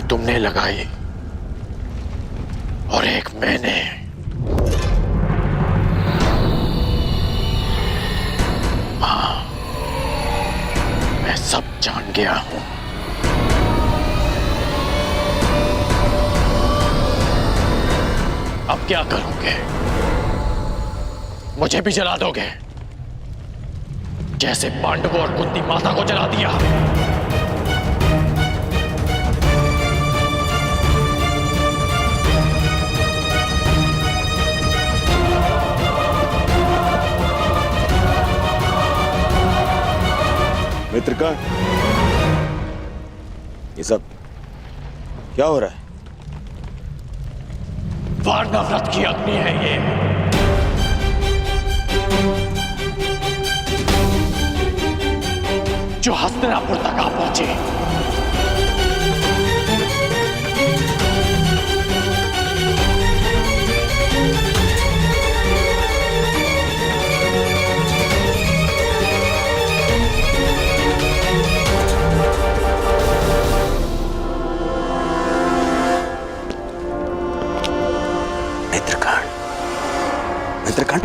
तुमने लगाई और एक मैंने। हाँ, मैं सब जान गया हूं। अब क्या करोगे? मुझे भी जला दोगे जैसे पांडवों और कुंती माता को जला दिया? मित्रगण, ये सब क्या हो रहा है? वारणव्रत की अग्नि है ये। जो हस्तिनापुर तक आ पहुंची। मित्रगण,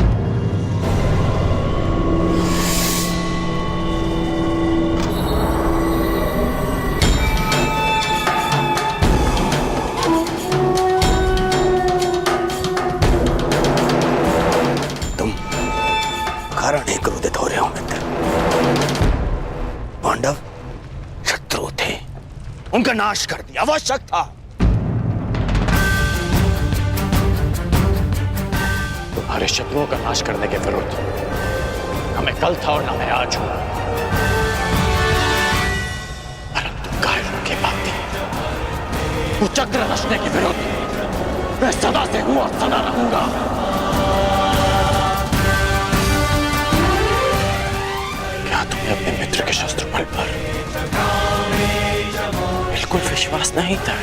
तुम कारण ही क्रोधित हो रहे हो मित्र। पांडव शत्रु थे, उनका नाश कर दिया आवश्यक था। तुम्हारे शत्रुओं का नाश करने के विरुद्ध न मैं कल था और न मैं आज हूं, परंतु कायरों के भांति कुचक्र रचने के विरुद्ध मैं सदा से हूं और सदा रहूंगा। क्या तुम्हें अपने मित्र के शस्त्र बल पर बिल्कुल विश्वास नहीं था?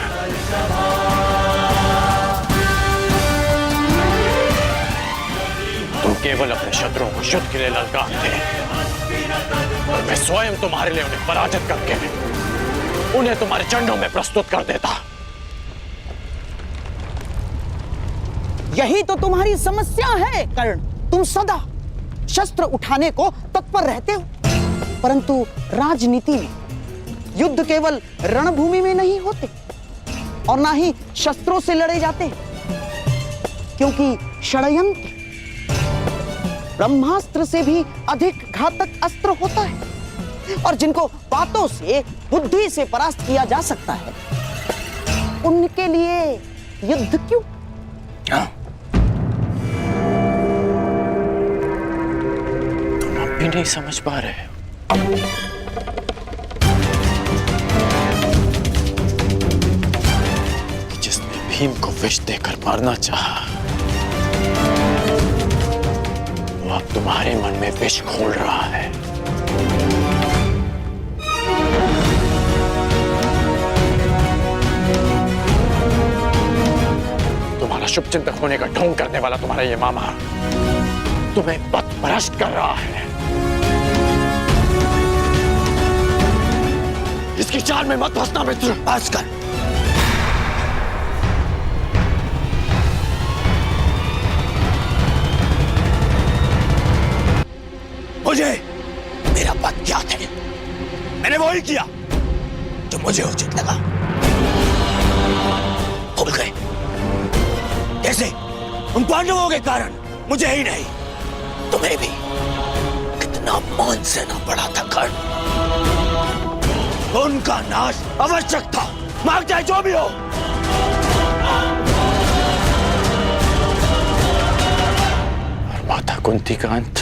तुम केवल अपने शत्रुओं को युद्ध के लिए ललकारते और मैं स्वयं तुम्हारे लिए उन्हें पराजित करके उन्हें तुम्हारे चंडों में प्रस्तुत कर देता। यही तो तुम्हारी समस्या है कर्ण। तुम सदा शस्त्र उठाने को तत्पर रहते हो, परंतु राजनीति में युद्ध केवल रणभूमि में नहीं होते और ना ही शस्त्रों से लड़े जाते, क्योंकि षड्यंत्र ब्रह्मास्त्र से भी अधिक घातक अस्त्र होता है और जिनको बातों से बुद्धि से परास्त किया जा सकता है, उनके लिए युद्ध क्यों? तुम अब भी नहीं समझ पा रहे हो? कि जिसने भीम को विष देकर मारना चाहा, वो अब तुम्हारे मन में विष घोल रहा है। तुम्हारा शुभचिंतक होने का ढोंग करने वाला तुम्हारा ये मामा तुम्हें पथभ्रष्ट कर रहा है। इसकी चाल में मत फंसना मित्र। आजकल मुझे मेरा पद ज्ञात है। मैंने वही किया जो मुझे उचित लगा। भूल गए कैसे उन पांडवों के कारण मुझे ही नहीं तुम्हें भी कितना मान सहना पड़ा था कर्ण। उनका नाश आवश्यक था, मांग चाहे जो भी हो। और माता कुंती का अंत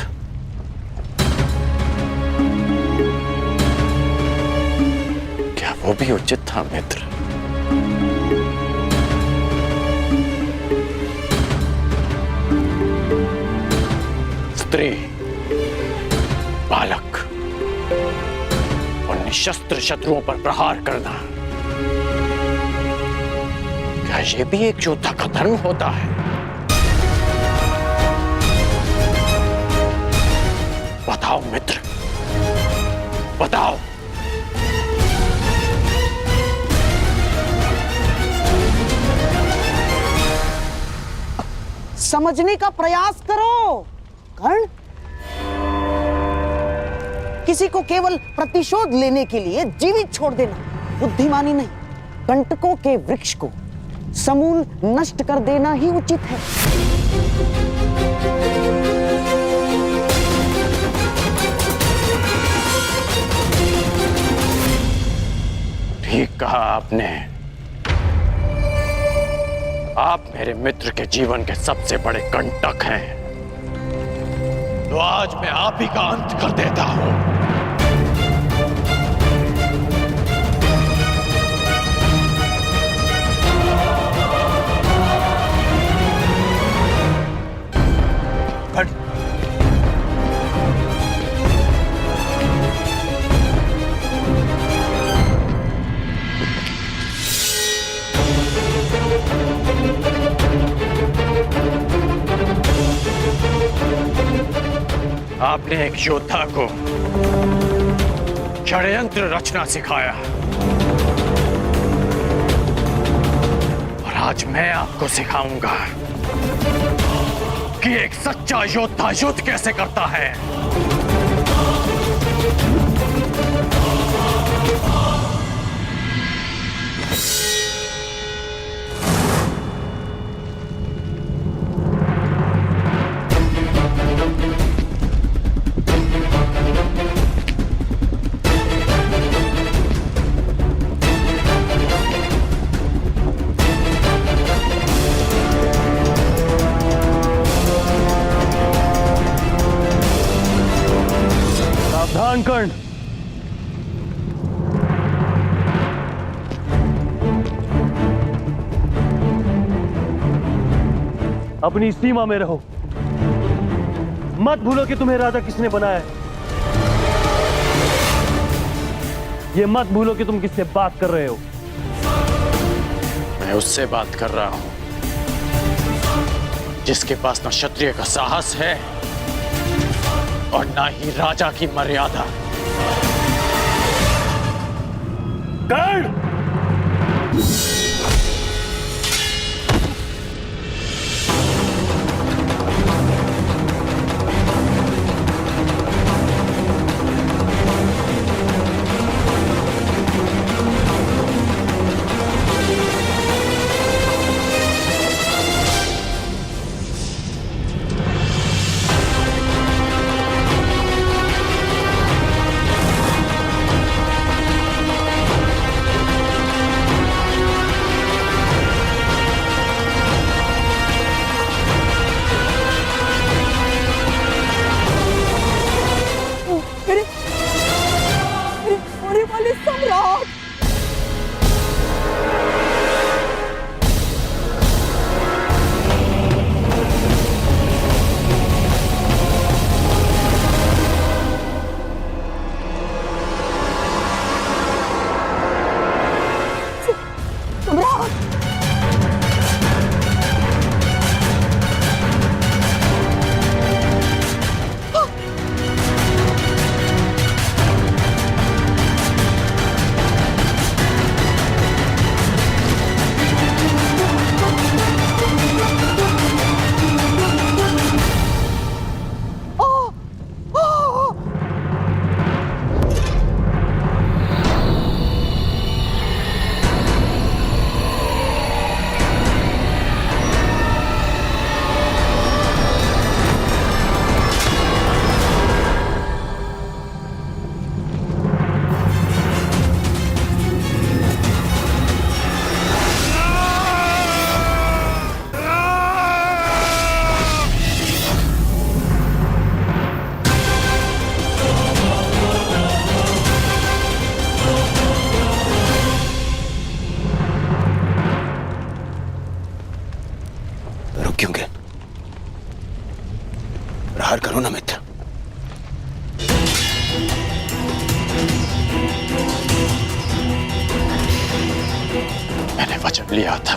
क्या वो भी उचित था मित्र? स्त्री, बालक और निशस्त्र शत्रुओं पर प्रहार करना, क्या ये भी एक योद्धा का धर्म होता है? बताओ मित्र, बताओ। समझने का प्रयास करो कर्ण। किसी को केवल प्रतिशोध लेने के लिए जीवित छोड़ देना बुद्धिमानी नहीं, कंटकों के वृक्ष को समूल नष्ट कर देना ही उचित है। ठीक कहा आपने। आप मेरे मित्र के जीवन के सबसे बड़े कंटक हैं, तो आज मैं आप ही का अंत कर देता हूं। आपने एक योद्धा को षड्यंत्र रचना सिखाया और आज मैं आपको सिखाऊंगा कि एक सच्चा योद्धा युद्ध कैसे करता है। सावधान कर्ण। अपनी सीमा में रहो, मत भूलो कि तुम्हें राजा किसने बनाया है। ये मत भूलो कि तुम किससे बात कर रहे हो। मैं उससे बात कर रहा हूं जिसके पास न क्षत्रिय का साहस है और ना ही राजा की मर्यादा। कर्ण! मेरे वाले सम्राट! सम्राट! रुक क्यों गए? प्रहार करो ना मित्र। मैंने वचन लिया था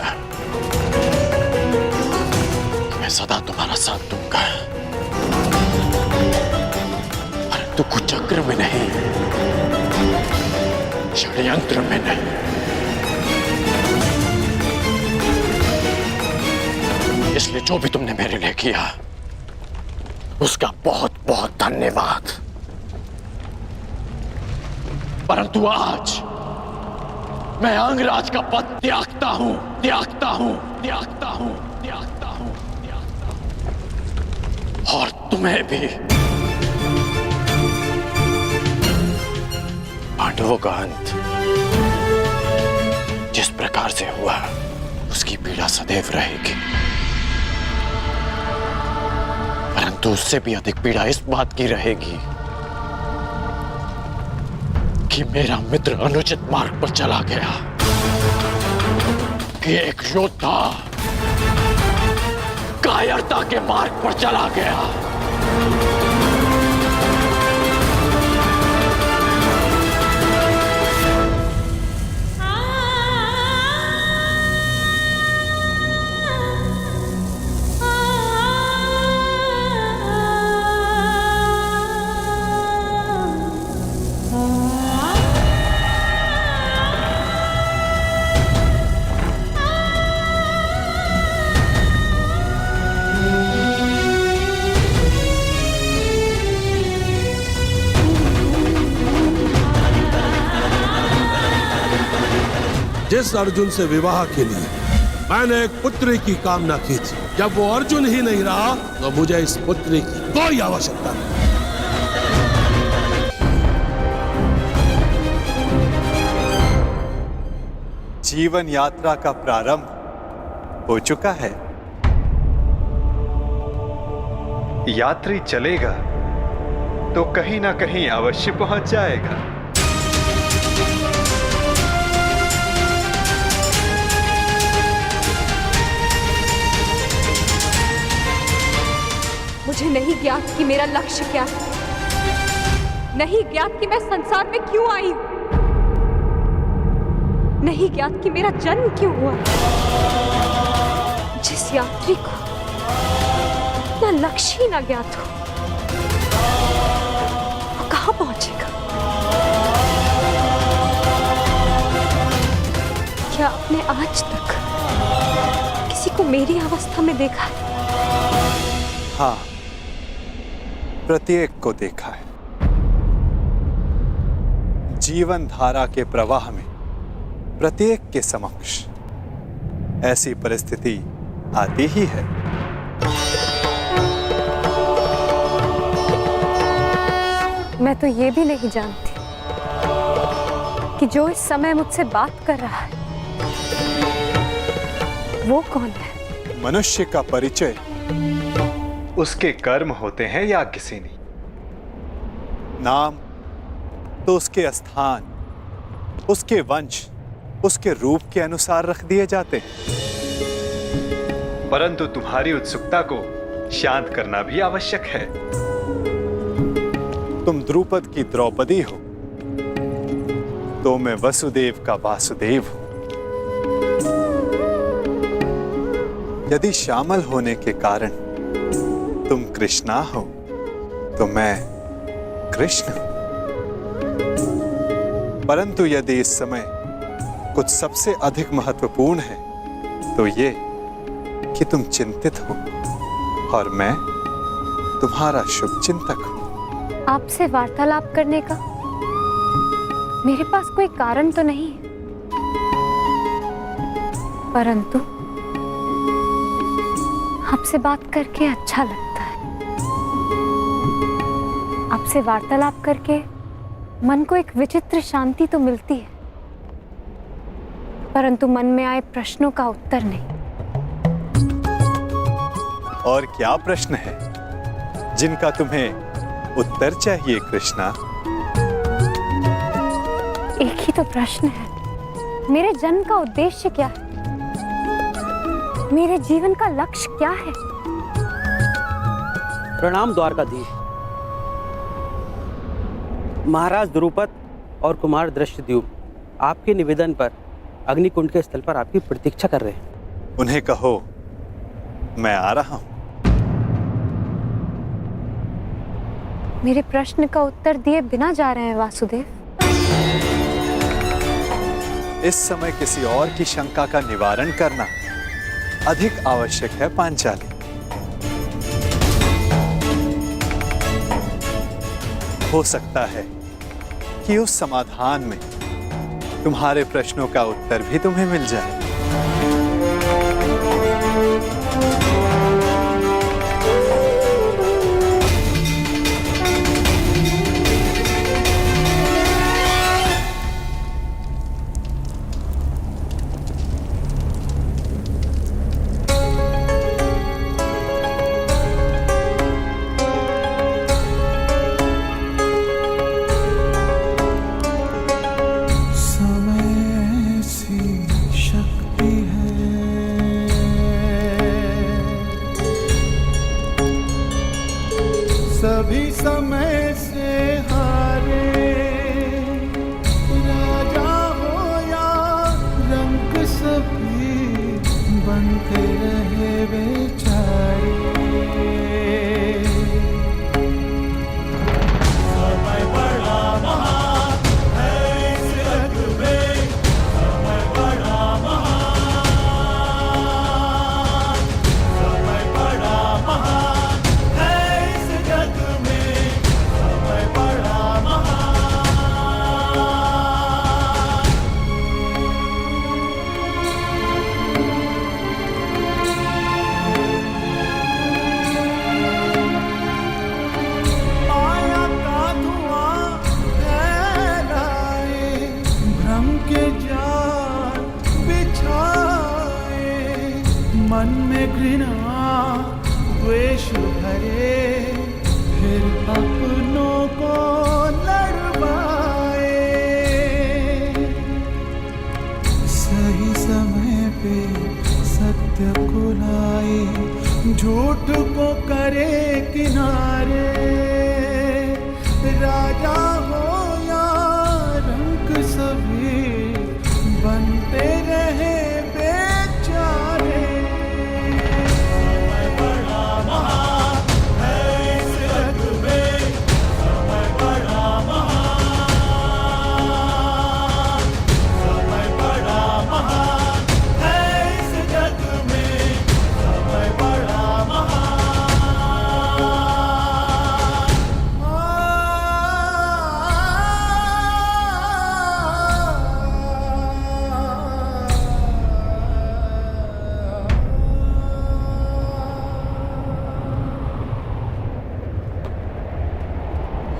कि मैं सदा तुम्हारा साथ दूंगा, परंतु कुचक्र में नहीं, षड्यंत्र में नहीं। इसलिए जो भी तुमने मेरे लिए किया उसका बहुत बहुत धन्यवाद। परंतु आज मैं अंगराज का पद त्यागता हूं, त्यागता हूं, त्यागता हूं, त्यागता हूं, त्यागता हूं। और तुम्हें भी। पांडवों का अंत जिस प्रकार से हुआ उसकी पीड़ा सदैव रहेगी, परंतु उससे भी अधिक पीड़ा इस बात की रहेगी कि मेरा मित्र अनुचित मार्ग पर चला गया, कि एक योद्धा कायरता के मार्ग पर चला गया। जिस अर्जुन से विवाह के लिए मैंने एक पुत्री की कामना की थी, जब वो अर्जुन ही नहीं रहा तो मुझे इस पुत्री की कोई आवश्यकता नहीं। जीवन यात्रा का प्रारंभ हो चुका है। यात्री चलेगा तो कहीं ना कहीं अवश्य पहुंच जाएगा। मुझे नहीं ज्ञात कि मेरा लक्ष्य क्या है, नहीं ज्ञात कि मैं संसार में क्यों आई हूं, नहीं ज्ञात कि मेरा जन्म क्यों हुआ। जिस यात्री को अपना लक्ष्य ही ना ज्ञात हो वो कहां पहुंचेगा? क्या आपने आज तक किसी को मेरी अवस्था में देखा है? हाँ, प्रत्येक को देखा है। जीवन धारा के प्रवाह में प्रत्येक के समक्ष ऐसी परिस्थिति आती ही है। मैं तो ये भी नहीं जानती कि जो इस समय मुझसे बात कर रहा है वो कौन है। मनुष्य का परिचय उसके कर्म होते हैं याज्ञसेनी। नाम तो उसके स्थान, उसके वंश, उसके रूप के अनुसार रख दिए जाते हैं, परंतु तुम्हारी उत्सुकता को शांत करना भी आवश्यक है। तुम द्रुपद की द्रौपदी हो तो मैं वसुदेव का वासुदेव हूं। यदि शामल होने के कारण तुम कृष्णा हो तो मैं कृष्ण हूं। परंतु यदि इस समय कुछ सबसे अधिक महत्वपूर्ण है तो ये कि तुम चिंतित हो और मैं तुम्हारा शुभ चिंतक हूं। आपसे वार्तालाप करने का मेरे पास कोई कारण तो नहीं है, परंतु आपसे बात करके अच्छा लगता है। आपसे वार्तालाप करके मन को एक विचित्र शांति तो मिलती है, परंतु मन में आए प्रश्नों का उत्तर नहीं। और क्या प्रश्न है जिनका तुम्हें उत्तर चाहिए कृष्णा? एक ही तो प्रश्न है, मेरे जन्म का उद्देश्य क्या है, मेरे जीवन का लक्ष्य क्या है? प्रणाम द्वारकाधीश। महाराज द्रुपद और कुमार दृष्टद्युम्न आपके निवेदन पर अग्निकुंड के स्थल पर आपकी प्रतीक्षा कर रहे हैं। उन्हें कहो मैं आ रहा हूं। मेरे प्रश्न का उत्तर दिए बिना जा रहे हैं वासुदेव। इस समय किसी और की शंका का निवारण करना अधिक आवश्यक है पांचाली। हो सकता है कि उस समाधान में तुम्हारे प्रश्नों का उत्तर भी तुम्हें मिल जाए। सभी समय से हारे, राजा हो या रंग सभी बनते रहे बेचारे। समय बड़ा महान है इस जग में, समय बड़ा महान, समय बड़ा महान है इस जग में, समय बड़ा महान। माया का धुआं फैलाए, भ्रम के जाल बिछाए, मन में घृणा द्वेष भरे, फिर अपनों को लड़वाए। सही समय पे सत्य को लाए, झूठ को करे किनारे, राजा हो या रंक सभी बनते रहे बेचारे। समय बड़ा महान है इस जग में, समय बड़ा महान, समय बड़ा महान है इस जग में, समय बड़ा महान।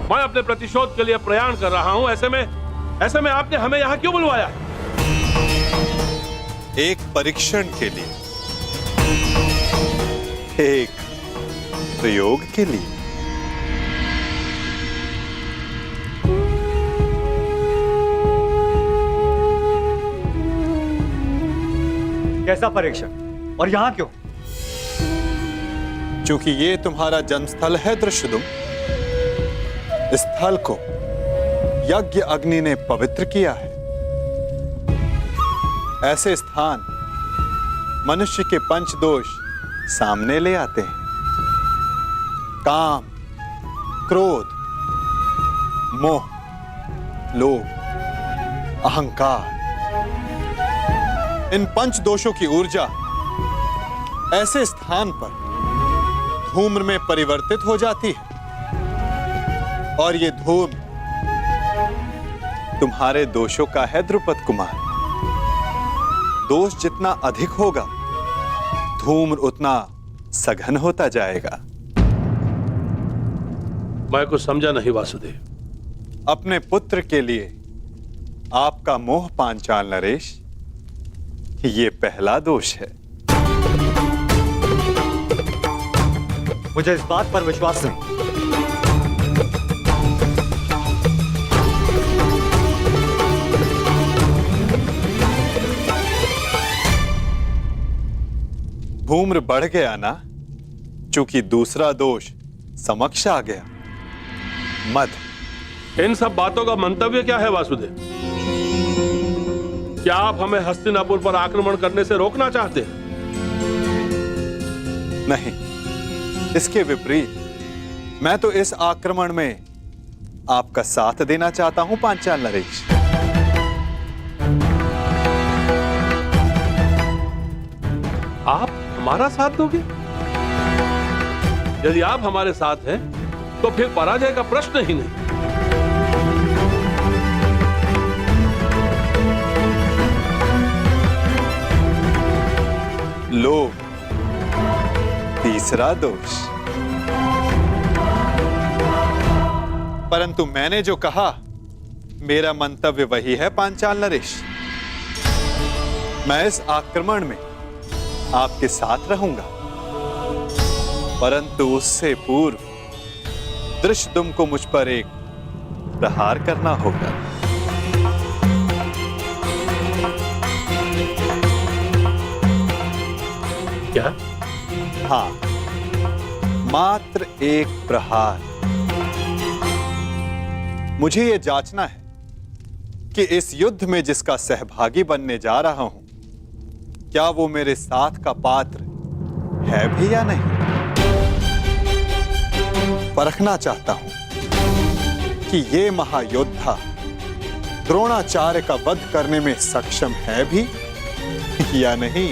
मैं अपने प्रतिशोध के लिए प्रयाण कर रहा हूं। ऐसे में आपने हमें यहां क्यों बुलवाया? एक परीक्षण के लिए, एक प्रयोग के लिए। कैसा परीक्षण और यहां क्यों? क्योंकि ये तुम्हारा जन्मस्थल है दृश्यदुम। इस स्थल को यज्ञ अग्नि ने पवित्र किया है। ऐसे स्थान मनुष्य के पंच दोष सामने ले आते हैं। काम, क्रोध, मोह, लोभ, अहंकार, इन पंच दोषों की ऊर्जा ऐसे स्थान पर धूम्र में परिवर्तित हो जाती है, और ये धूम तुम्हारे दोषों का है द्रुपद कुमार। दोष जितना अधिक होगा, धूम्र उतना सघन होता जाएगा। मैं कुछ समझा नहीं वासुदेव। अपने पुत्र के लिए आपका मोह पांचाल नरेश, ये पहला दोष है। मुझे इस बात पर विश्वास नहीं। धूम्र बढ़ गया ना, चूंकि दूसरा दोष समक्ष आ गया, मद। इन सब बातों का मंतव्य क्या है वासुदेव? क्या आप हमें हस्तिनापुर पर आक्रमण करने से रोकना चाहते हैं? नहीं, इसके विपरीत मैं तो इस आक्रमण में आपका साथ देना चाहता हूं पांचाल नरेश। आप हमारा साथ दोगे? यदि आप हमारे साथ हैं तो फिर पराजय का प्रश्न ही नहीं। लोभ, तीसरा दोष। परंतु मैंने जो कहा, मेरा मंतव्य वही है पांचाल नरेश। मैं इस आक्रमण में आपके साथ रहूंगा, परंतु उससे पूर्व धृष्टद्युम्न को मुझ पर एक प्रहार करना होगा। क्या? हाँ, मात्र एक प्रहार। मुझे यह जांचना है कि इस युद्ध में जिसका सहभागी बनने जा रहा हूं, क्या वो मेरे साथ का पात्र है भी या नहीं। परखना चाहता हूं कि ये महायोद्धा द्रोणाचार्य का वध करने में सक्षम है भी या नहीं।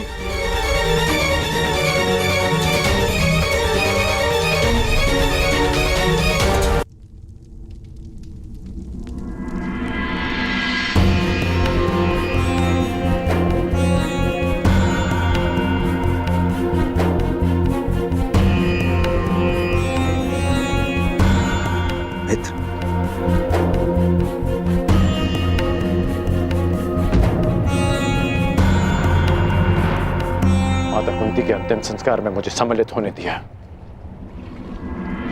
माता कुंती के अंतिम संस्कार में मुझे सम्मिलित होने दिया,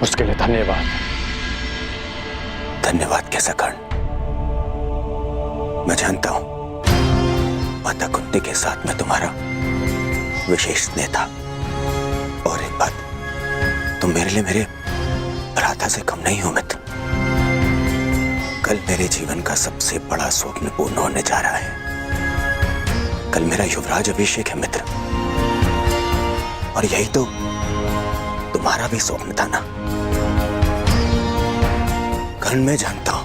उसके लिए धन्यवाद। धन्यवाद कैसा कर्ण? मैं जानता हूं माता कुंती के साथ में तुम्हारा विशेष स्नेह था। और एक बात, तुम मेरे लिए मेरे भ्राता से कम नहीं हो मित्र। कल मेरे जीवन का सबसे बड़ा स्वप्न पूर्ण होने जा रहा है। कल मेरा युवराज अभिषेक है मित्र, और यही तो तुम्हारा भी स्वप्न था ना। कर्ण, मैं जानता हूं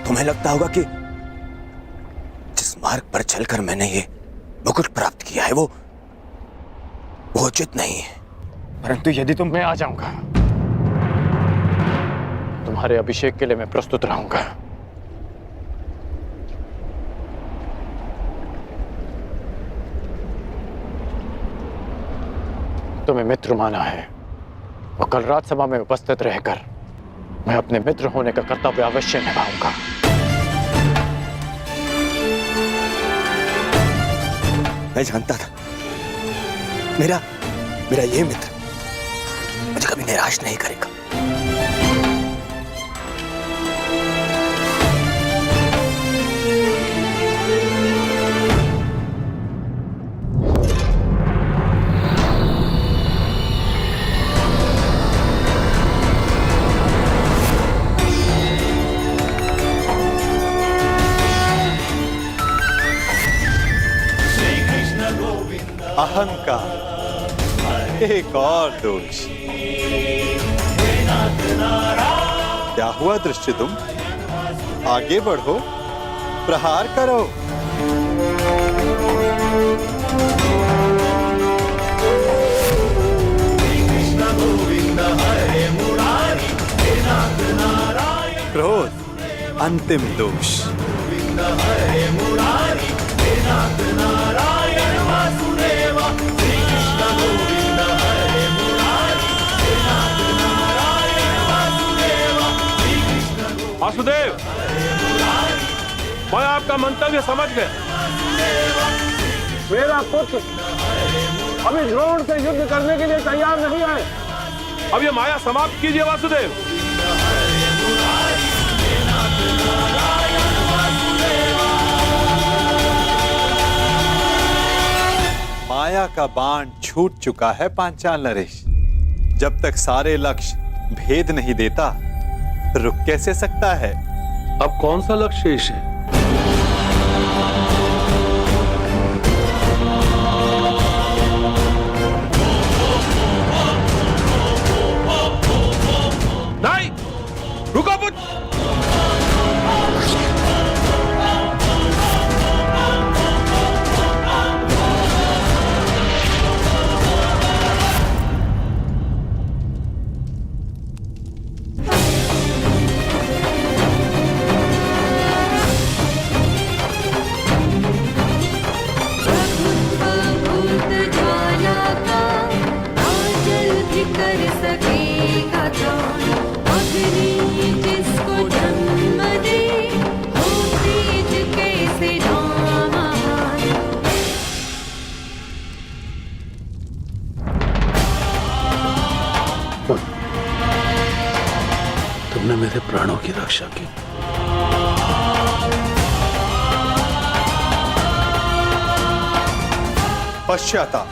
तुम्हें लगता होगा कि जिस मार्ग पर चलकर मैंने ये मुकुट प्राप्त किया है वो उचित नहीं है। परंतु यदि तुम, मैं आ जाऊंगा। तुम्हारे अभिषेक के लिए मैं प्रस्तुत रहूंगा। तुम्हें मित्र माना है, और कल राजसभा में उपस्थित रहकर मैं अपने मित्र होने का कर्तव्य अवश्य निभाऊंगा। मैं जानता था मेरा ये मित्र मुझे कभी निराश नहीं करेगा। अहंकार एक और दोष। क्या हुआ धृष्टद्युम्न? आगे बढ़ो, प्रहार करो। क्रोध अंतिम दोष। वासुदेव, मैं आपका मंतव्य समझ गया। मेरा पुत्र अभी द्रोण से युद्ध करने के लिए तैयार नहीं है। अब ये माया समाप्त कीजिए वासुदेव। माया का बाण छूट चुका है पांचाल नरेश। जब तक सारे लक्ष्य भेद नहीं देता, रुक कैसे सकता है? अब कौन सा लक्ष्य शेष है? नहीं, रुको पुत्र। मेरे प्राणों की रक्षा की। पश्चाताप,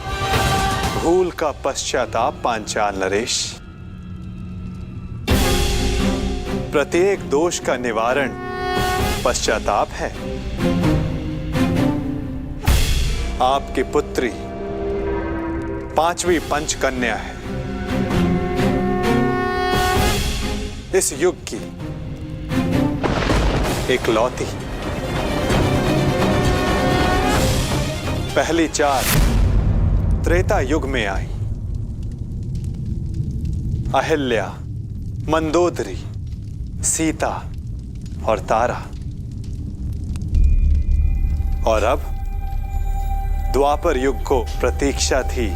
भूल का पश्चाताप पांचाल नरेश। प्रत्येक दोष का निवारण पश्चाताप है। आपकी पुत्री पांचवी पंचकन्या है, इस युग की इकलौती। पहली चार त्रेता युग में आई। अहिल्या, मंदोदरी, सीता और तारा। और अब द्वापर युग को प्रतीक्षा थी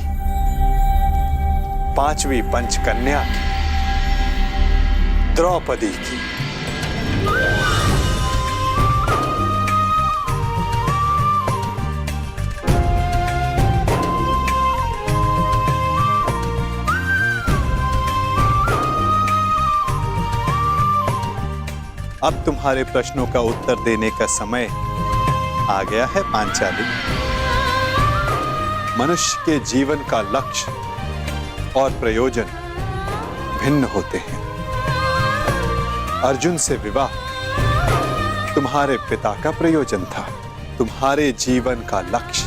पांचवी पंचकन्या की, द्रौपदी की। अब तुम्हारे प्रश्नों का उत्तर देने का समय आ गया है पांचाली। मनुष्य के जीवन का लक्ष्य और प्रयोजन भिन्न होते हैं। अर्जुन से विवाह तुम्हारे पिता का प्रयोजन था। तुम्हारे जीवन का लक्ष्य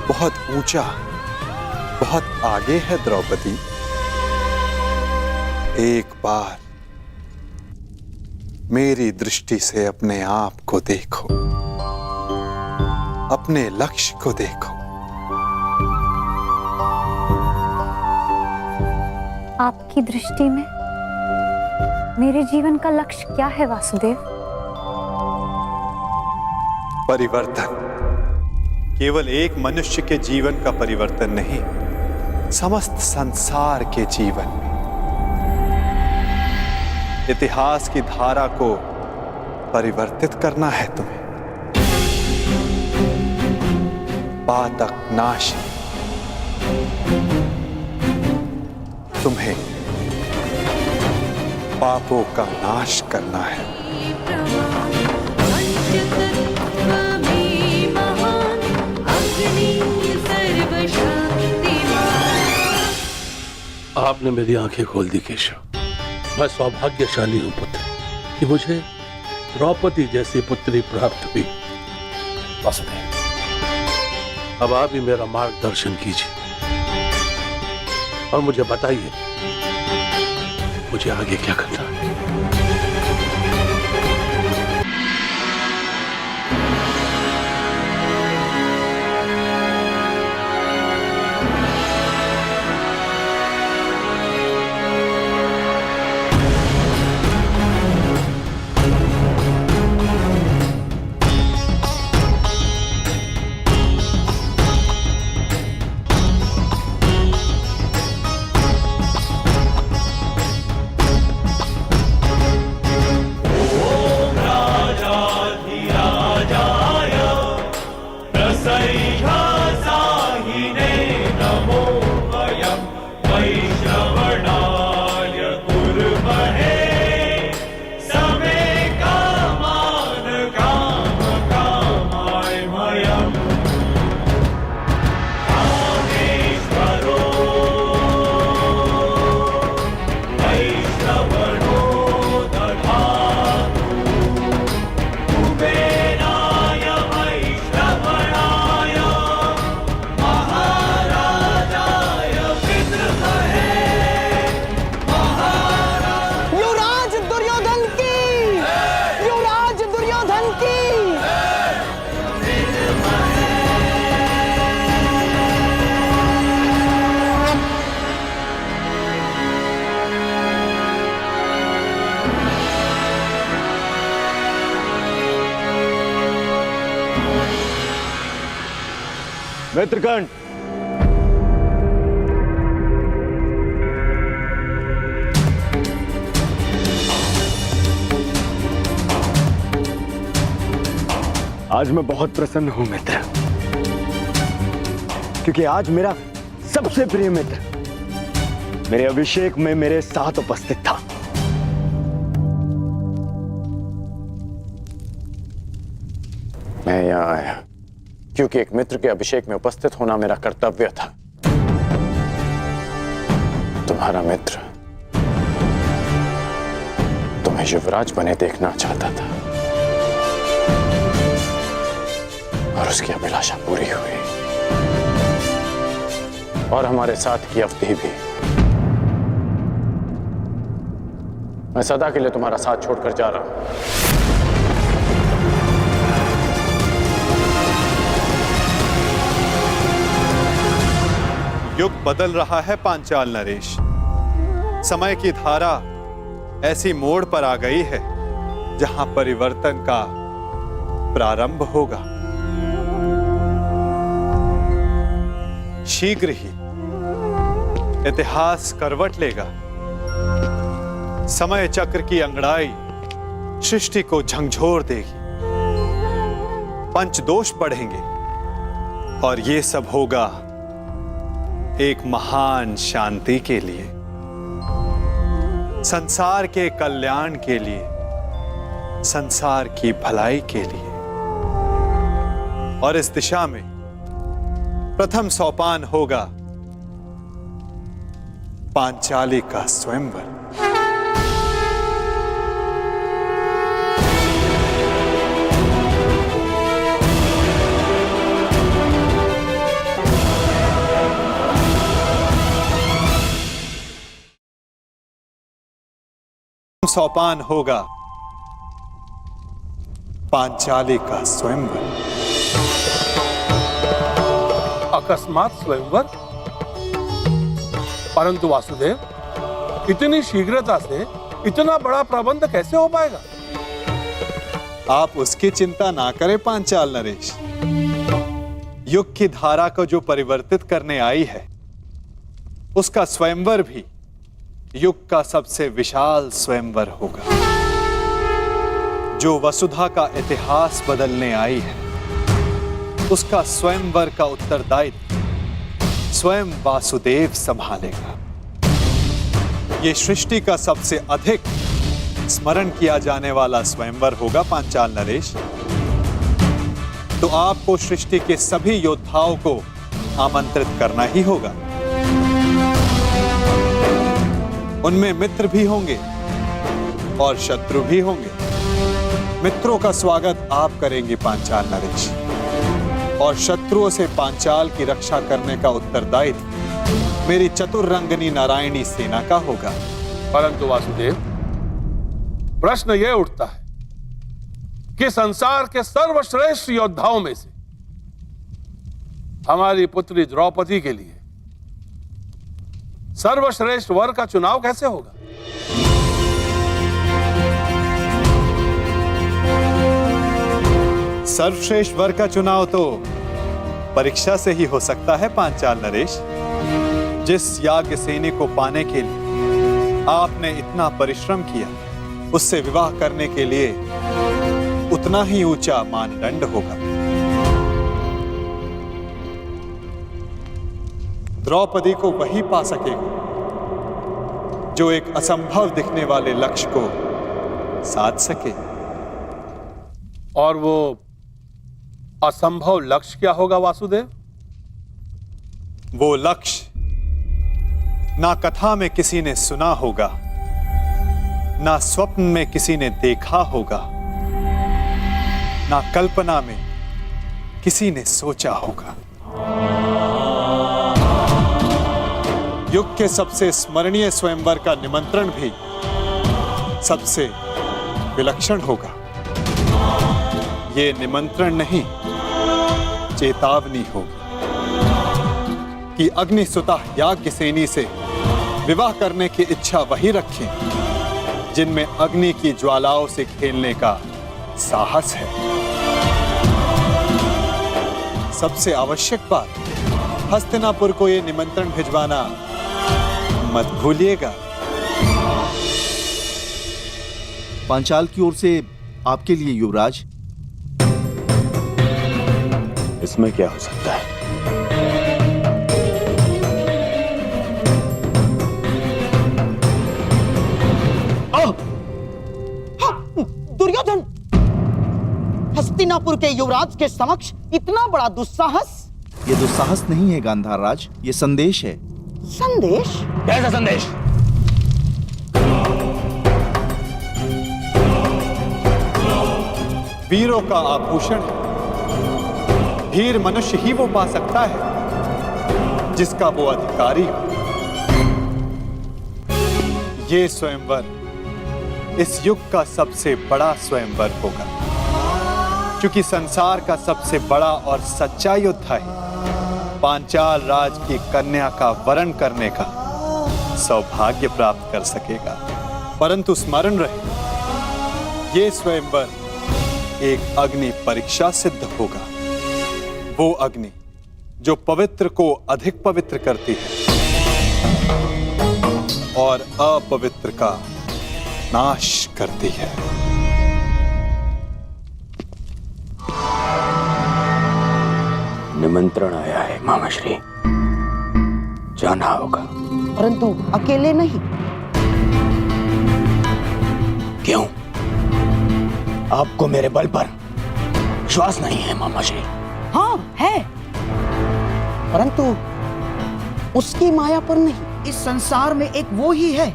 बहुत ऊंचा, बहुत आगे है द्रौपदी। एक बार मेरी दृष्टि से अपने आप को देखो, अपने लक्ष्य को देखो। आपकी दृष्टि में मेरे जीवन का लक्ष्य क्या है वासुदेव? परिवर्तन। केवल एक मनुष्य के जीवन का परिवर्तन नहीं, समस्त संसार के जीवन में। इतिहास की धारा को परिवर्तित करना है तुम्हें। पातक नाश, तुम्हें पापों का नाश करना है। आपने मेरी आंखें खोल दी केशव। मैं सौभाग्यशाली हूं पुत्र कि मुझे द्रौपदी जैसी पुत्री प्राप्त हुई। वासुदेव, अब आप ही मेरा मार्गदर्शन कीजिए और मुझे बताइए मुझे आगे क्या करना है। मित्रगण, आज मैं बहुत प्रसन्न हूं मित्र, क्योंकि आज मेरा सबसे प्रिय मित्र मेरे अभिषेक में मेरे साथ उपस्थित था। मैं यहाँ आया क्योंकि एक मित्र के अभिषेक में उपस्थित होना मेरा कर्तव्य था। तुम्हारा मित्र तुम्हें युवराज बने देखना चाहता था और उसकी अभिलाषा पूरी हुई, और हमारे साथ की अवधि भी। मैं सदा के लिए तुम्हारा साथ छोड़कर जा रहा हूं। युग बदल रहा है पांचाल नरेश। समय की धारा ऐसी मोड़ पर आ गई है जहां परिवर्तन का प्रारंभ होगा। शीघ्र ही इतिहास करवट लेगा। समय चक्र की अंगड़ाई सृष्टि को झंझोर देगी, पंचदोष बढ़ेंगे, और ये सब होगा एक महान शांति के लिए, संसार के कल्याण के लिए, संसार की भलाई के लिए। और इस दिशा में प्रथम सोपान होगा पांचाली का स्वयंवर। सोपान होगा पांचाली का स्वयंवर। अकस्मात स्वयंवर? परंतु वासुदेव, इतनी शीघ्रता से इतना बड़ा प्रबंध कैसे हो पाएगा? आप उसकी चिंता ना करें पांचाल नरेश। युग की धारा को जो परिवर्तित करने आई है, उसका स्वयंवर भी युग का सबसे विशाल स्वयंवर होगा। जो वसुधा का इतिहास बदलने आई है, उसका स्वयंवर का उत्तरदायित्व स्वयं वासुदेव संभालेगा। ये सृष्टि का सबसे अधिक स्मरण किया जाने वाला स्वयंवर होगा पांचाल नरेश। तो आपको सृष्टि के सभी योद्धाओं को आमंत्रित करना ही होगा। उनमें मित्र भी होंगे और शत्रु भी होंगे। मित्रों का स्वागत आप करेंगे पांचाल नरेश, और शत्रुओं से पांचाल की रक्षा करने का उत्तरदायित्व मेरी चतुर्रंगनी नारायणी सेना का होगा। परंतु वासुदेव, प्रश्न यह उठता है कि संसार के सर्वश्रेष्ठ योद्धाओं में से हमारी पुत्री द्रौपदी के लिए सर्वश्रेष्ठ वर का चुनाव कैसे होगा? सर्वश्रेष्ठ वर का चुनाव तो परीक्षा से ही हो सकता है पांचाल नरेश। जिस याज्ञसेनी को पाने के लिए आपने इतना परिश्रम किया, उससे विवाह करने के लिए उतना ही ऊंचा मानदंड होगा। द्रौपदी को वही पा सकेगा जो एक असंभव दिखने वाले लक्ष्य को साध सके। और वो असंभव लक्ष्य क्या होगा वासुदेव? वो लक्ष्य ना कथा में किसी ने सुना होगा, ना स्वप्न में किसी ने देखा होगा, ना कल्पना में किसी ने सोचा होगा। युग के सबसे स्मरणीय स्वयंवर का निमंत्रण भी सबसे विलक्षण होगा। ये निमंत्रण नहीं, चेतावनी होगी कि अग्निसुता याज्ञसेनी से विवाह करने की इच्छा वही रखें जिनमें अग्नि की ज्वालाओं से खेलने का साहस है। सबसे आवश्यक बात, हस्तिनापुर को ये निमंत्रण भिजवाना मत भूलिएगा। पांचाल की ओर से आपके लिए युवराज। इसमें क्या हो सकता है? दुर्योधन, हस्तिनापुर हस्तिनापुर के युवराज के समक्ष इतना बड़ा दुस्साहस? ये दुस्साहस नहीं है गांधार राज, ये संदेश है। संदेश? कैसा संदेश? वीरों का आभूषण है। वीर मनुष्य ही वो पा सकता है जिसका वो अधिकारी हो। ये स्वयंवर इस युग का सबसे बड़ा स्वयंवर होगा, क्योंकि संसार का सबसे बड़ा और सच्चा योद्धा ही पांचाल राज की कन्या का वरण करने का सौभाग्य प्राप्त कर सकेगा। परंतु स्मरण रहे, ये स्वयंवर एक अग्नि परीक्षा सिद्ध होगा। वो अग्नि जो पवित्र को अधिक पवित्र करती है और अपवित्र का नाश करती है। निमंत्रण आया है मामा श्री, जाना होगा। परंतु अकेले नहीं। क्यों? आपको मेरे बल पर विश्वास नहीं है मामा श्री? हाँ है, परंतु उसकी माया पर नहीं। इस संसार में एक वो ही है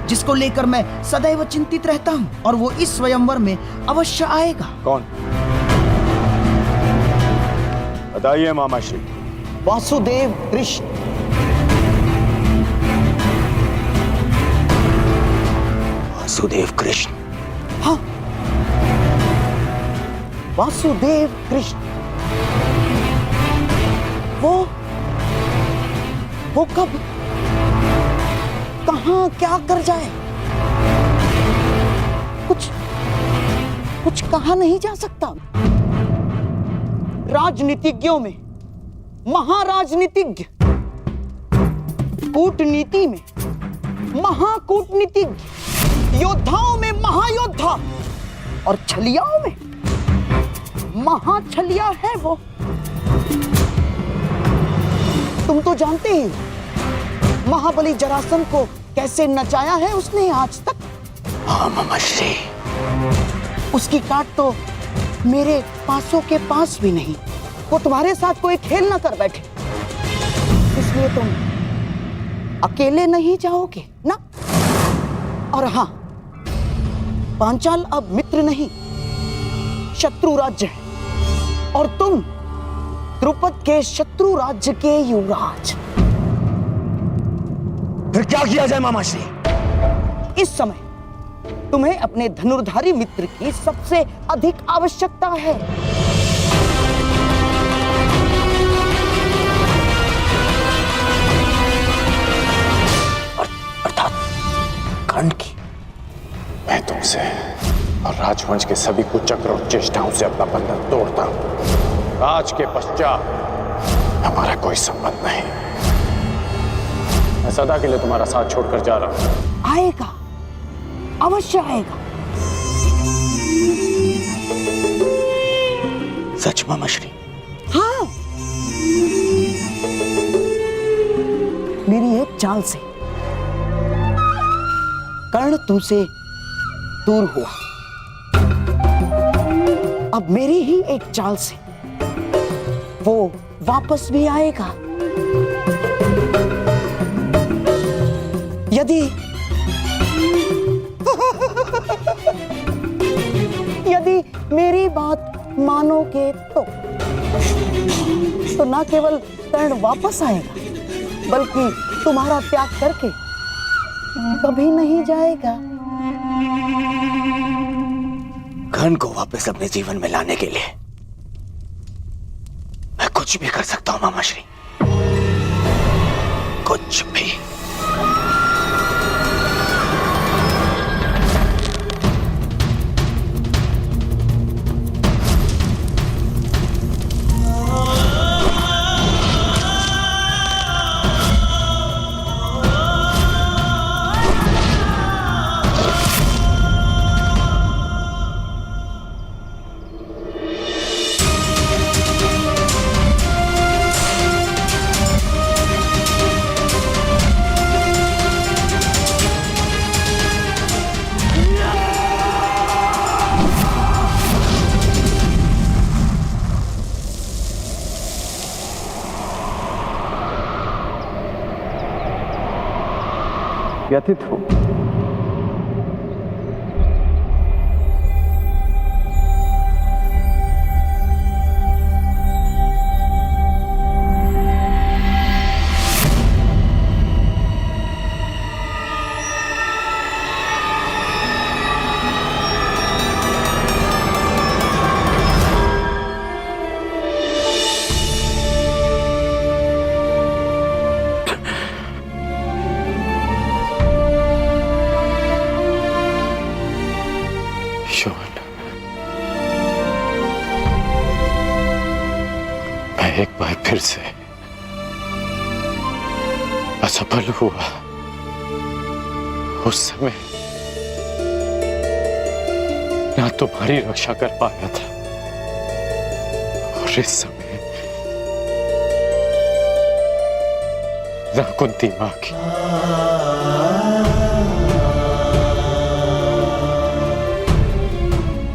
जिसको लेकर मैं सदैव चिंतित रहता हूँ, और वो इस स्वयंवर में अवश्य आएगा। कौन? बताइए मामा श्री। वासुदेव कृष्ण। वासुदेव कृष्ण? हाँ, वासुदेव कृष्ण। वो कब, कहां, क्या कर जाए, कुछ कहा नहीं जा सकता। राजनीतिज्ञों में महाराजनीतिज्ञ, कूटनीति में महाकूटनीतिज्ञ, योद्धाओं में महायोद्धा और छलियाओं में महाछलिया है वो। तुम तो जानते ही महाबली जरासंध को कैसे नचाया है उसने आज तक। हाँ मामा श्री। उसकी काट तो मेरे पासों के पास भी नहीं। वो तुम्हारे साथ कोई खेल ना कर बैठे, इसलिए तुम अकेले नहीं जाओगे ना। और हाँ, पांचाल अब मित्र नहीं, शत्रु राज्य है, और तुम द्रुपद के शत्रु राज्य के युवराज। फिर क्या किया जाए मामा श्री? इस समय तुम्हें अपने धनुर्धारी मित्र की सबसे अधिक आवश्यकता है। अर्थात कर्ण की। मैं तुमसे और राजवंश के सभी कुचक्र और चेष्टाओं से अपना बंधन तोड़ता हूं। राज के पश्चात हमारा कोई संबंध नहीं। मैं सदा के लिए तुम्हारा साथ छोड़कर जा रहा हूं। आएगा, अवश्य आएगा। सच मामा श्री? हाँ, मेरी एक चाल से कर्ण तुमसे दूर हुआ। अब मेरी ही एक चाल से वो वापस भी आएगा। यदि मेरी बात मानोगे तो ना केवल कर्ण वापस आएगा, बल्कि तुम्हारा त्याग करके कभी नहीं जाएगा। कर्ण को वापस अपने जीवन में लाने के लिए मैं कुछ भी कर सकता हूं मामा श्री, कुछ भी। व्यथित हूं। मैं एक बार फिर से असफल हुआ। उस समय ना तुम्हारी रक्षा कर पाया था और इस समय ना कुंती मां की।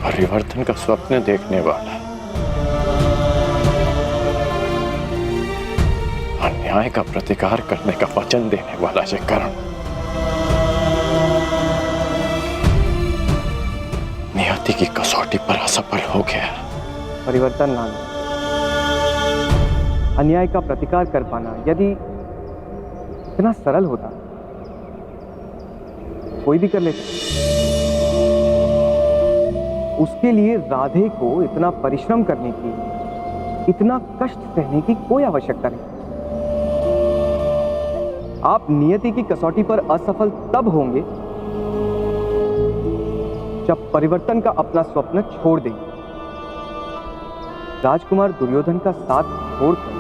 परिवर्तन का स्वप्न देखने वाला, अन्याय का प्रतिकार करने का वचन देने वाला ये कर्ण नियति की कसौटी पर असफल हो गया। परिवर्तन लाना, अन्याय का प्रतिकार कर पाना यदि इतना सरल होता कोई भी कर लेता। उसके लिए राधे को इतना परिश्रम करने की, इतना कष्ट सहने की कोई आवश्यकता नहीं। आप नियति की कसौटी पर असफल तब होंगे जब परिवर्तन का अपना स्वप्न छोड़ देंगे। राजकुमार दुर्योधन का साथ छोड़कर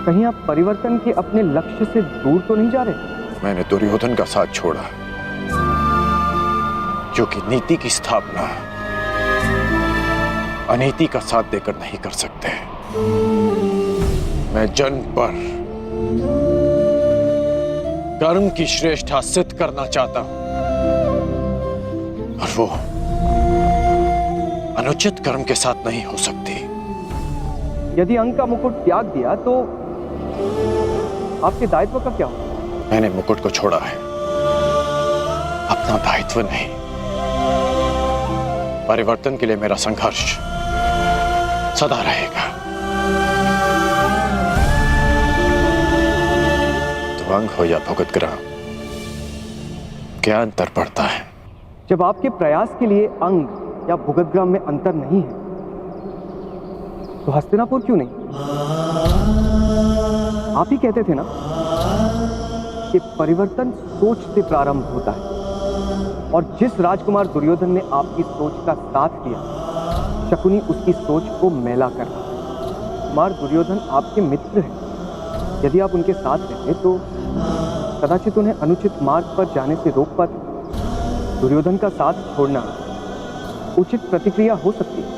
कहीं आप परिवर्तन के अपने लक्ष्य से दूर तो नहीं जा रहे? मैंने दुर्योधन का साथ छोड़ा क्योंकि नीति की स्थापना अनीति का साथ देकर नहीं कर सकते। मैं जन्म पर कर्म की श्रेष्ठता सिद्ध करना चाहता हूं और वो अनुचित कर्म के साथ नहीं हो सकती। यदि अंक का मुकुट त्याग दिया तो आपके दायित्व का क्या होगा? मैंने मुकुट को छोड़ा है, अपना दायित्व नहीं। परिवर्तन के लिए मेरा संघर्ष सदा रहेगा। तो अंग हो या भुगत ग्राम, क्या अंतर पड़ता है? जब आपके प्रयास के लिए अंग या भुगतग्राम में अंतर नहीं है तो हस्तिनापुर क्यों नहीं? आप ही कहते थे ना कि परिवर्तन सोच से प्रारंभ होता है, और जिस राजकुमार दुर्योधन ने आपकी सोच का साथ दिया, शकुनी उसकी सोच को मैला कर रहा। कुमार दुर्योधन आपके मित्र हैं। यदि आप उनके साथ रहते तो कदाचित उन्हें अनुचित मार्ग पर जाने से रोक पाते। दुर्योधन का साथ छोड़ना उचित प्रतिक्रिया हो सकती है,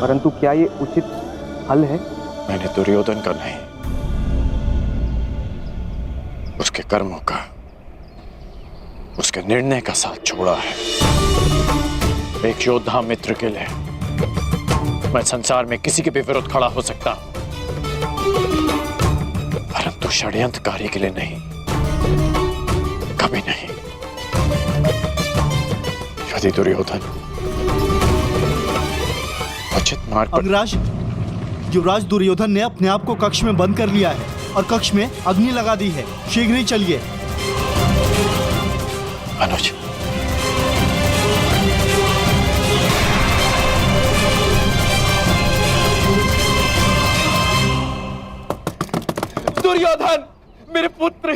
परंतु क्या ये उचित हल है? मैंने दुर्योधन का नहीं, उसके कर्मों का, उसके निर्णय का साथ छोड़ा है। एक योद्धा मित्र के लिए मैं संसार में किसी के भी विरुद्ध खड़ा हो सकता हूं, परंतु षड्यंत्रकारी के लिए नहीं, कभी नहीं। यदि दुर्योधन उचित मार्ग पर... अंगराज, युवराज दुर्योधन ने अपने आप को कक्ष में बंद कर लिया है और कक्ष में अग्नि लगा दी है। शीघ्र ही चलिए। अनुज, दुर्योधन, मेरे पुत्र,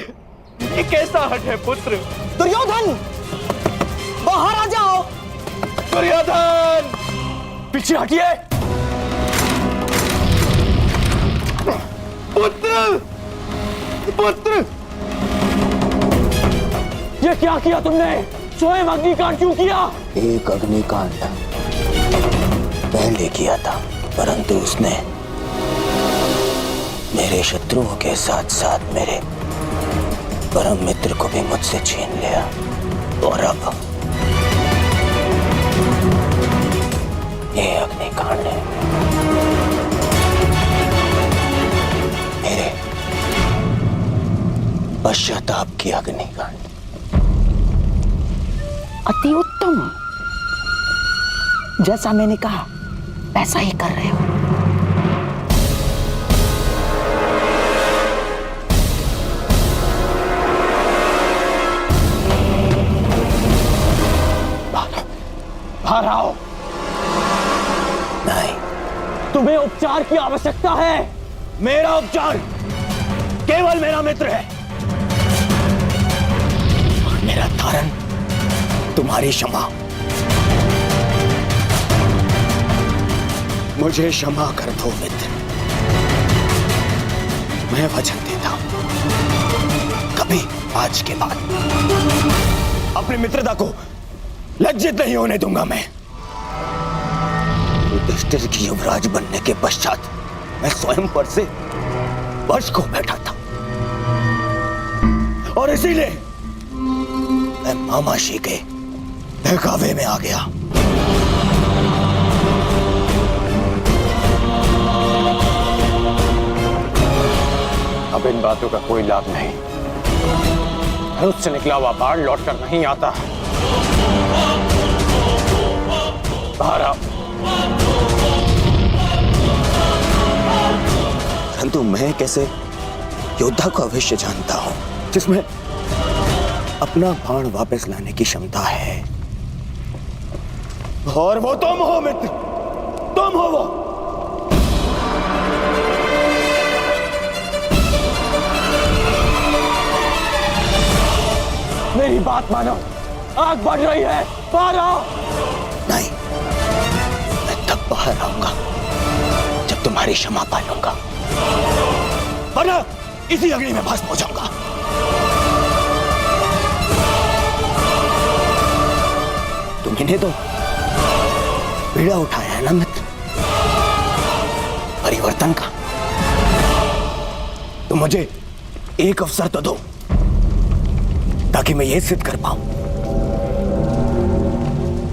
ये कैसा हट है पुत्र? दुर्योधन, बाहर आ जाओ। दुर्योधन, पीछे हटिए। पुत्र, पुत्र, ये क्या किया तुमने? स्वयं अग्निकांड क्यों किया? एक अग्निकांड पहले किया था, परंतु उसने मेरे शत्रुओं के साथ साथ मेरे परम मित्र को भी मुझसे छीन लिया। और अब ये अग्निकांड है मेरे पश्चाताप की अग्निकांड। अति उत्तम। जैसा मैंने कहा वैसा ही कर रहे हो। बाहर आओ। नहीं, तुम्हें उपचार की आवश्यकता है। मेरा उपचार केवल मेरा मित्र है। और मेरा तारण तुम्हारी क्षमा। मुझे क्षमा कर दो मित्र। मैं वचन देता हूं, कभी आज के बाद अपनी मित्रता को लज्जित नहीं होने दूंगा। मैं युधिष्ठिर की युवराज बनने के पश्चात मैं स्वयं पर से वश को बैठा था और इसीलिए मैं मामाशी के बहकावे में आ गया। अब इन बातों का कोई लाभ नहीं। धनुष से निकला हुआ बाण लौटकर नहीं आता। बाहर आओ। परंतु मैं कैसे योद्धा को अवश्य जानता हूं जिसमें अपना बाण वापस लाने की क्षमता है, और वो तुम हो मित्र। तुम हो वो। मेरी बात मानो, आग बढ़ रही है। बाहर आओ। नहीं, मैं तब बाहर आऊंगा जब तुम्हारी क्षमा पालूंगा, वरना इसी अग्नि में भस्म हो जाऊंगा। तुम्हें तो पीड़ा उठाया है ना मित्र, परिवर्तन का। तो मुझे एक अवसर तो दो ताकि मैं ये सिद्ध कर पाऊं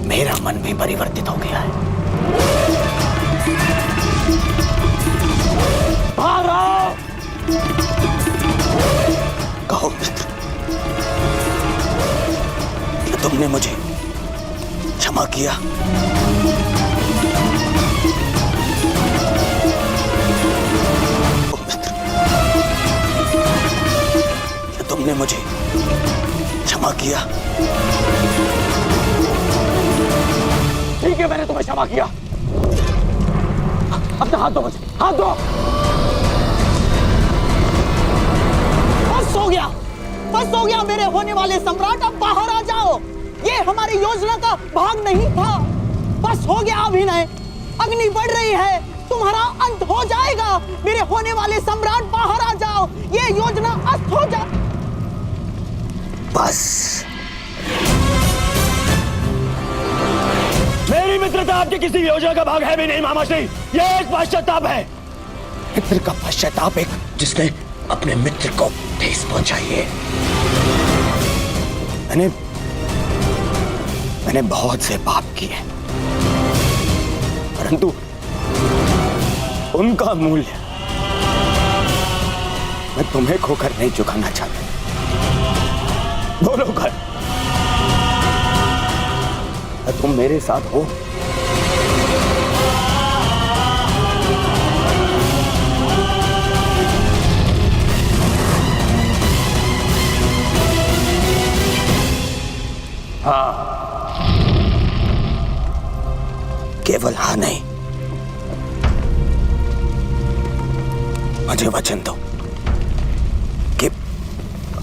मेरा मन भी परिवर्तित हो गया है। बाहर आओ। कहो मित्र, क्या तुमने मुझे क्षमा किया? ओ मित्र, क्या तुमने मुझे क्षमा किया? ठीक है, मैंने तुम्हें क्षमा किया। अपना हाथ दो मुझे, हाथ दो। बस हो गया मेरे होने वाले सम्राट। अब बाहर आ जाओ। ये हमारी योजना का भाग नहीं था। बस हो गया अभिनय। अग्नि बढ़ रही है, तुम्हारा अंत हो जाएगा। मेरे होने वाले सम्राट बाहर आ जाओ। ये योजना अस्त हो जा। बस मेरी मित्रता आपकी किसी योजना का भाग है भी नहीं मामाश्री। ये एक पश्चाताप है। मित्र का पश्चाताप एक जिसने अपने मित्र को ठेस पहुंचाई है। मैंने बहुत से पाप किए, परंतु उनका मूल्य मैं तुम्हें खोकर नहीं चुकाना चाहता। बोलो कर, तुम मेरे साथ हो? हाँ। केवल हाँ नहीं, मुझे वचन दो कि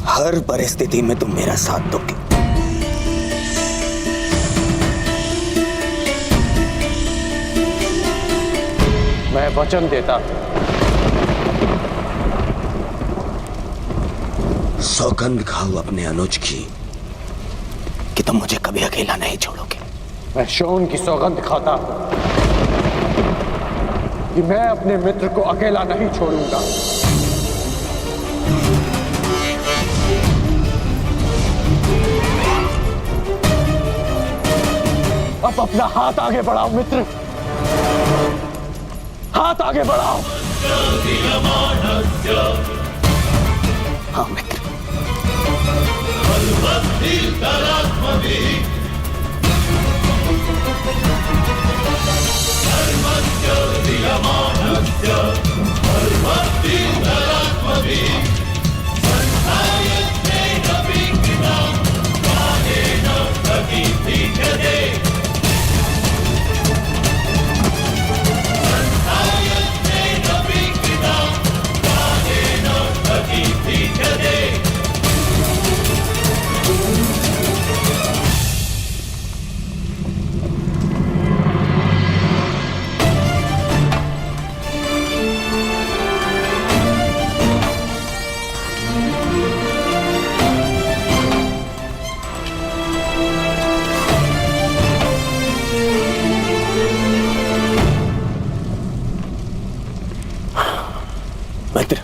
हर परिस्थिति में तुम मेरा साथ दोगे। मैं वचन देता हूं। सौगंध खाओ अपने अनुज की कि तुम मुझे कभी अकेला नहीं छोड़ोगे। मैं शोन की सौगंध खाता हूं कि मैं अपने मित्र को अकेला नहीं छोड़ूंगा। अब अपना हाथ आगे बढ़ाओ मित्र, हाथ आगे बढ़ाओ। हाँ मित्र, मित्र,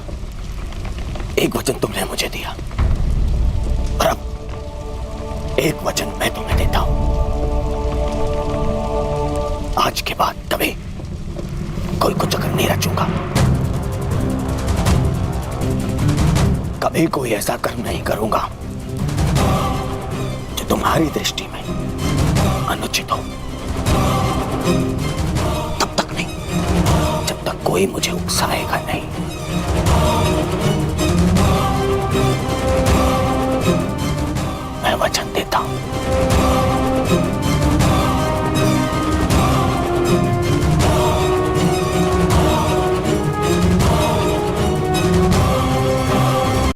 एक वचन तुमने मुझे दिया और अब एक वचन मैं तुम्हें देता हूं। आज के बाद कभी कोई कुचक्र नहीं रचूंगा, कभी कोई ऐसा कर्म नहीं करूंगा जो तुम्हारी दृष्टि में अनुचित हो। तब तक नहीं जब तक कोई मुझे उकसाएगा नहीं। मैं वचन देता हूं।